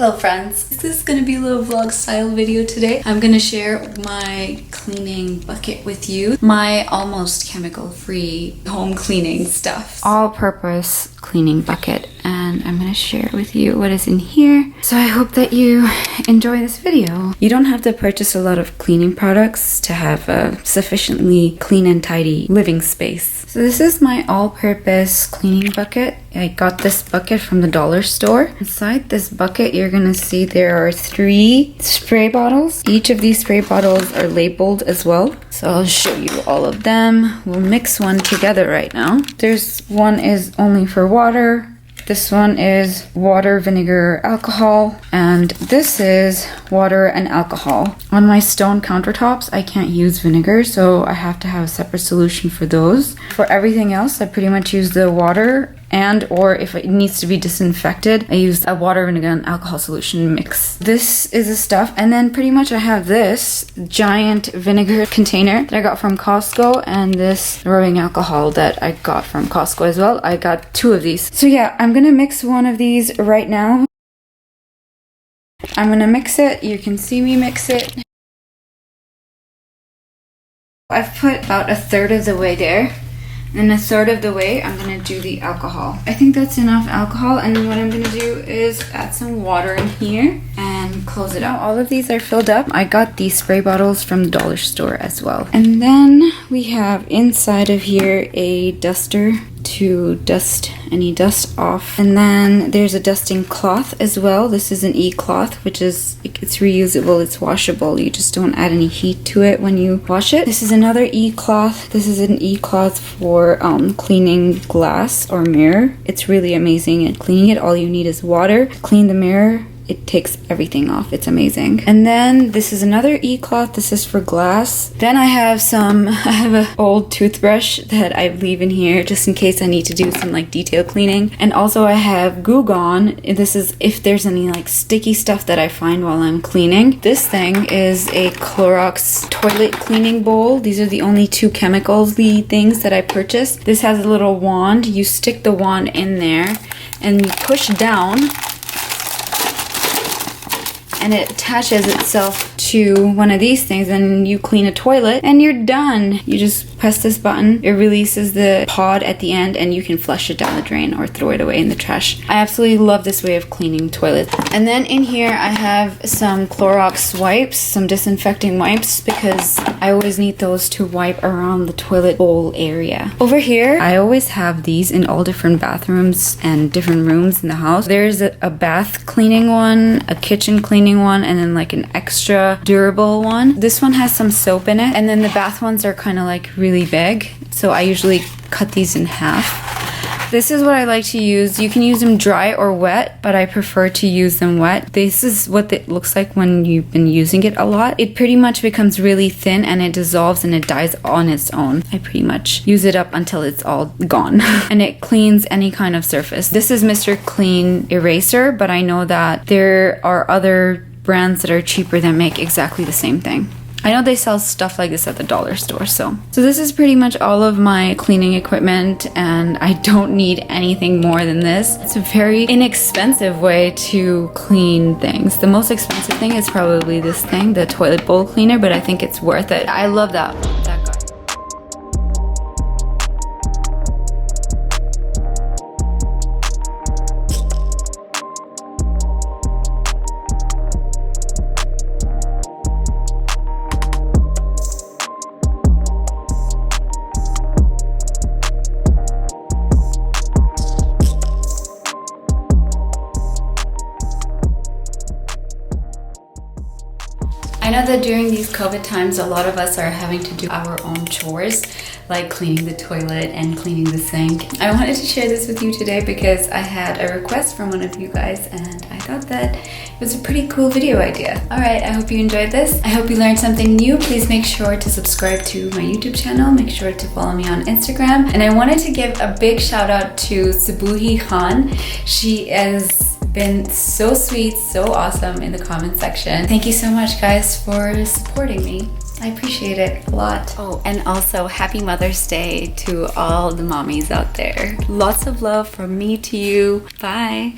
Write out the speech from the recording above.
Hello friends, this is going to be a little vlog style video today. I'm going to share my cleaning bucket with you. My almost chemical free home cleaning stuff. All-purpose cleaning bucket, and I'm going to share with you what is in here. So I hope that you enjoy this video. You don't have to purchase a lot of cleaning products to have a sufficiently clean and tidy living space. So this is my all-purpose cleaning bucket. I got this bucket from the dollar store. Inside this bucket, you're gonna see there are 3 spray bottles. Each of these spray bottles are labeled as well. So I'll show you all of them. We'll mix one together right now. There's one is only for water. This one is water, vinegar, alcohol, and this is water and alcohol. On my stone countertops, I can't use vinegar, so I have to have a separate solution for those. For everything else, I pretty much use the water, and or if it needs to be disinfected, I use a water, vinegar, and alcohol solution mix. This is the stuff, and then pretty much I have this giant vinegar container that I got from Costco, and this rubbing alcohol that I got from Costco as well. I got 2 of these. So yeah, I'm gonna mix one of these right now. I'm gonna mix it. You can see me mix it. I've put about 1/3 of the way there. And 1/3 of the way, I'm gonna do the alcohol. I think that's enough alcohol, and then what I'm gonna do is add some water in here and close it out. All of these are filled up. I got these spray bottles from the dollar store as well. And then we have inside of here a duster to dust any dust off. And then there's a dusting cloth as well. This is an e-cloth, which is, it's reusable, it's washable. You just don't add any heat to it when you wash it. This is another e-cloth. This is an e-cloth for cleaning glass or mirror. It's really amazing at cleaning it. All you need is water. Clean the mirror. It takes everything off. It's amazing. And then this is another e-cloth. This is for glass. Then I have an old toothbrush that I leave in here just in case I need to do some like detail cleaning. And also I have Goo Gone. This is if there's any like sticky stuff that I find while I'm cleaning. This thing is a Clorox toilet cleaning bowl. These are the only 2 chemicals-y things that I purchased. This has a little wand. You stick the wand in there and you push down, and it attaches itself to one of these things, and you clean a toilet and you're done. You just press this button, it releases the pod at the end, and you can flush it down the drain or throw it away in the trash. I absolutely love this way of cleaning toilets. And then in here I have some Clorox wipes, some disinfecting wipes, because I always need those to wipe around the toilet bowl area. Over here I always have these in all different bathrooms and different rooms in the house. There's a bath cleaning one, a kitchen cleaning one, and then like an extra durable one. This one has some soap in it, and then the bath ones are kind of like really big, so I usually cut these in half. This is what I like to use. You can use them dry or wet, but I prefer to use them wet. This is what it looks like when you've been using it a lot. It pretty much becomes really thin and it dissolves and it dies on its own. I pretty much use it up until it's all gone. And it cleans any kind of surface. This is Mr. Clean Eraser, but I know that there are other brands that are cheaper that make exactly the same thing. I know they sell stuff like this at the dollar store, so this is pretty much all of my cleaning equipment, and I don't need anything more than this. It's a very inexpensive way to clean things. The most expensive thing is probably this thing, the toilet bowl cleaner, but I think it's worth it. I love that guy. I know that during these COVID times, a lot of us are having to do our own chores, like cleaning the toilet and cleaning the sink. I wanted to share this with you today because I had a request from one of you guys, and I thought that it was a pretty cool video idea. Alright, I hope you enjoyed this. I hope you learned something new. Please make sure to subscribe to my YouTube channel. Make sure to follow me on Instagram. And I wanted to give a big shout out to Sabuhi Khan. She is been so sweet, so awesome in the comment section. Thank you so much, guys, for supporting me. I appreciate it a lot. Oh, and also happy Mother's Day to all the mommies out there. Lots of love from me to you. Bye.